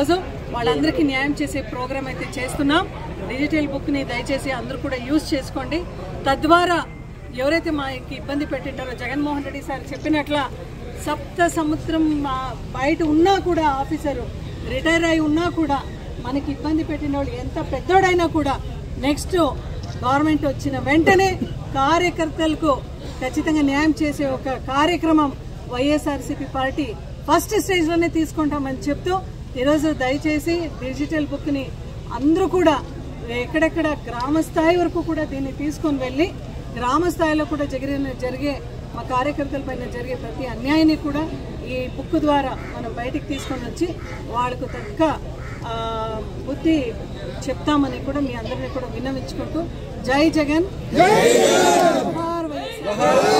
ఈరోజు వాళ్ళందరికీ న్యాయం చేసే ప్రోగ్రామ్ అయితే చేస్తున్నాం. డిజిటల్ బుక్ని దయచేసి అందరూ కూడా యూజ్ చేసుకోండి. తద్వారా ఎవరైతే మాకు ఇబ్బంది పెట్టింటారో జగన్మోహన్ రెడ్డి సార్ చెప్పినట్ల సప్త సముద్రం బయట ఉన్నా కూడా ఆఫీసరు రిటైర్ అయి ఉన్నా కూడా మనకి ఇబ్బంది పెట్టిన వాళ్ళు ఎంత పెద్దోడైనా కూడా నెక్స్ట్ గవర్నమెంట్ వచ్చిన వెంటనే కార్యకర్తలకు ఖచ్చితంగా న్యాయం చేసే ఒక కార్యక్రమం వైఎస్ఆర్సీపీ పార్టీ ఫస్ట్ స్టేజ్లోనే తీసుకుంటామని చెప్తూ ఈరోజు దయచేసి డిజిటల్ బుక్ని అందరూ కూడా ఎక్కడెక్కడ గ్రామ స్థాయి వరకు కూడా దీన్ని తీసుకొని వెళ్ళి గ్రామ స్థాయిలో కూడా జరిగే మా కార్యకర్తల పైన జరిగే ప్రతి అన్యాయాన్ని కూడా ఈ బుక్ ద్వారా మనం బయటికి తీసుకొని వచ్చి వాళ్ళకు తగ్గ బుద్ధి చెప్తామని కూడా మీ అందరినీ కూడా విన్నవించుకుంటూ జై జగన్, జై వైఎస్ఆర్.